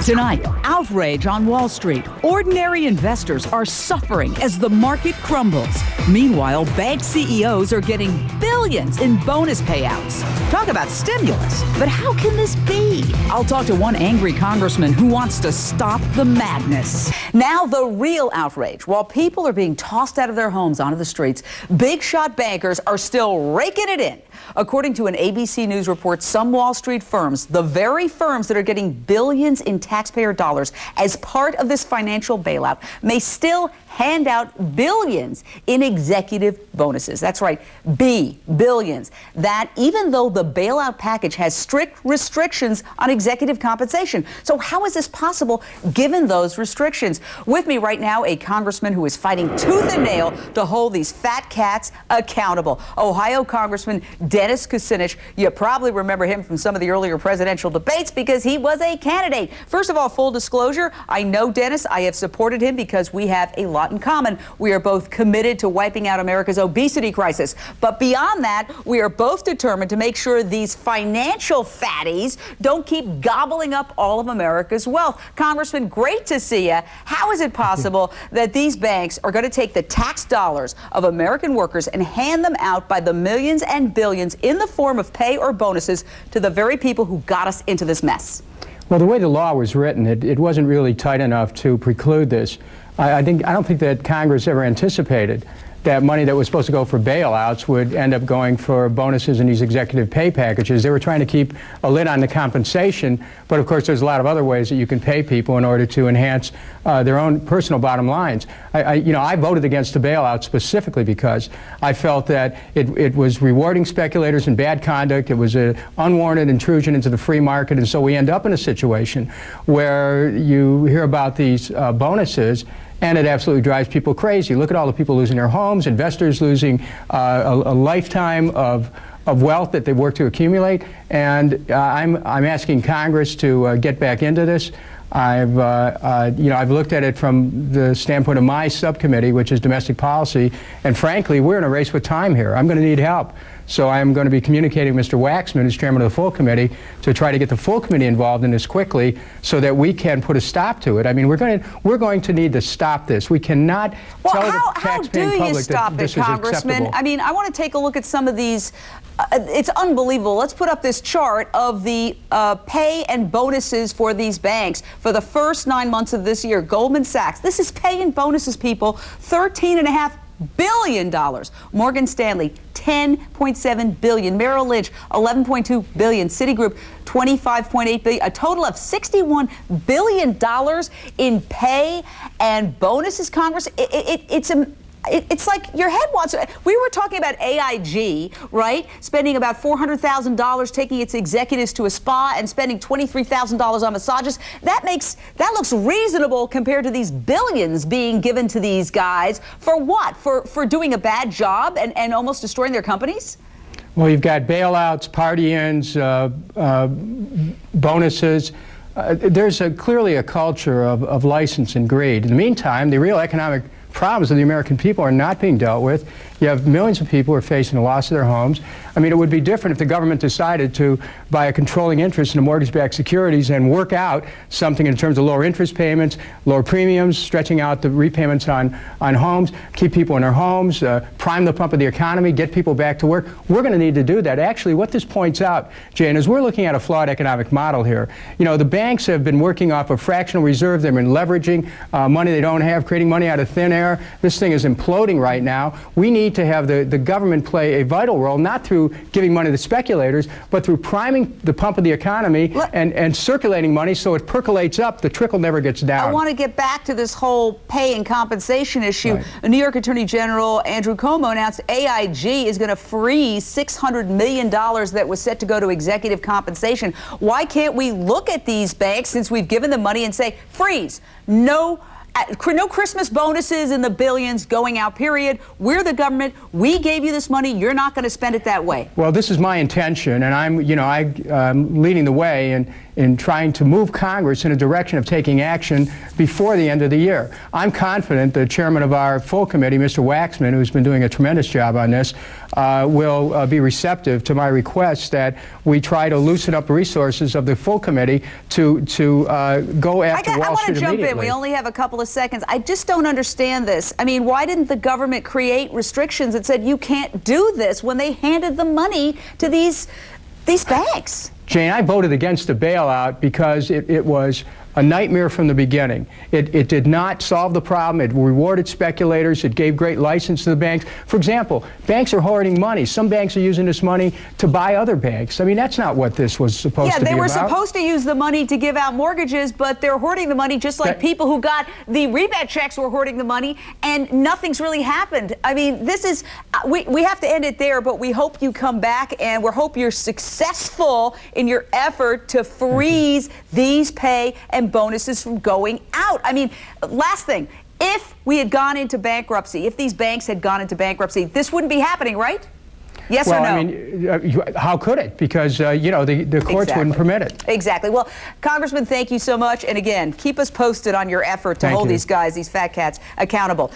Tonight, outrage on Wall Street. Ordinary investors are suffering as the market crumbles. Meanwhile, bank CEOs are getting billions in bonus payouts. Talk about stimulus. But how can this be? I'll talk to one angry congressman who wants to stop the madness. Now, the real outrage. While people are being tossed out of their homes onto the streets, big shot bankers are still raking it in. According to an ABC News report, some Wall Street firms, the very firms that are getting billions in taxpayer dollars as part of this financial bailout, may still hand out billions in executive bonuses. That's right, billions. That even though the bailout package has strict restrictions on executive compensation. So how is this possible given those restrictions? With me right now, a congressman who is fighting tooth and nail to hold these fat cats accountable. Ohio Congressman Dennis Kucinich. You probably remember him from some of the earlier presidential debates because he was a candidate. First of all, full disclosure, I know Dennis. I have supported him because we have a lot in common. We are both committed to wiping out America's obesity crisis. But beyond that, we are both determined to make sure these financial fatties don't keep gobbling up all of America's wealth. Congressman, great to see you. How is it possible that these banks are going to take the tax dollars of American workers and hand them out by the millions and billions in the form of pay or bonuses to the very people who got us into this mess? Well, the way the law was written, it wasn't really tight enough to preclude this. I don't think that Congress ever anticipated that money that was supposed to go for bailouts would end up going for bonuses in these executive pay packages. They were trying to keep a lid on the compensation, but of course there's a lot of other ways that you can pay people in order to enhance their own personal bottom lines. I voted against the bailout specifically because I felt that it was rewarding speculators and bad conduct. It was an unwarranted intrusion into the free market, and so we end up in a situation where you hear about these bonuses and it absolutely drives people crazy. Look at all the people losing their homes, investors losing a lifetime of wealth that they've worked to accumulate. And I'm asking Congress to get back into this. I've looked at it from the standpoint of my subcommittee, which is domestic policy, and frankly, we're in a race with time here. I'm going to need help. So I'm going to be communicating with Mr. Waxman, who's chairman of the full committee, to try to get the full committee involved in this quickly so that we can put a stop to it. I mean, we're going to need to stop this. We cannot tell the taxpaying public that this is acceptable. Congressman? I mean, I want to take a look at some of these. It's unbelievable. Let's put up this chart of the pay and bonuses for these banks for the first 9 months of this year. Goldman Sachs, this is pay and bonuses, people, $13.5 billion. Morgan Stanley, $10.7 billion. Merrill Lynch, $11.2 billion. Citigroup, $25.8 billion. A total of $61 billion in pay and bonuses, Congress. It's like your head wants. We were talking about AIG, right? Spending about $400,000 taking its executives to a spa and spending $23,000 on massages. That looks reasonable compared to these billions being given to these guys for what? For doing a bad job and almost destroying their companies? Well, you've got bailouts, party-ins, bonuses. There's clearly a culture of license and greed. In the meantime, the real economic problems of the American people are not being dealt with. You have millions of people who are facing the loss of their homes. I mean, it would be different if the government decided to buy a controlling interest in the mortgage-backed securities and work out something in terms of lower interest payments, lower premiums, stretching out the repayments on homes, keep people in their homes, prime the pump of the economy, get people back to work. We're going to need to do that. Actually, what this points out, Jane, is we're looking at a flawed economic model here. You know, the banks have been working off a fractional reserve. They've been leveraging money they don't have, creating money out of thin air. This thing is imploding right now. We need to have the government play a vital role, not through giving money to speculators, but through priming the pump of the economy and circulating money so it percolates up. The trickle never gets down. I want to get back to this whole pay and compensation issue. Right. New York Attorney General Andrew Cuomo announced AIG is going to freeze $600 million that was set to go to executive compensation. Why can't we look at these banks, since we've given them money, and say, freeze, no Christmas bonuses in the billions going out, period. We're the government. We gave you this money. You're not going to spend it that way. Well, this is my intention, and I'm leading the way in trying to move Congress in a direction of taking action before the end of the year. I'm confident the chairman of our full committee, Mr. Waxman, who's been doing a tremendous job on this, will be receptive to my request that we try to loosen up the resources of the full committee to go after Wall Street immediately. I want to jump in. We only have a couple of seconds. I just don't understand this. I mean, why didn't the government create restrictions that said you can't do this when they handed the money to these banks? Jane, I voted against the bailout because it was a nightmare from the beginning. It did not solve the problem. It rewarded speculators. It gave great license to the banks. For example, banks are hoarding money. Some banks are using this money to buy other banks. I mean, that's not what this was supposed to be about. Yeah, they were supposed to use the money to give out mortgages, but they're hoarding the money just like people who got the rebate checks were hoarding the money, and nothing's really happened. I mean, this is, we have to end it there, but we hope you come back, and we hope you're successful in your effort to freeze these pay and bonuses from going out. I mean, last thing, if we had gone into bankruptcy, if these banks had gone into bankruptcy, this wouldn't be happening, right? Yes or no? I mean, how could it? Because, you know, the courts wouldn't permit it. Exactly. Well, Congressman, thank you so much. And again, keep us posted on your effort to hold these guys, these fat cats, accountable.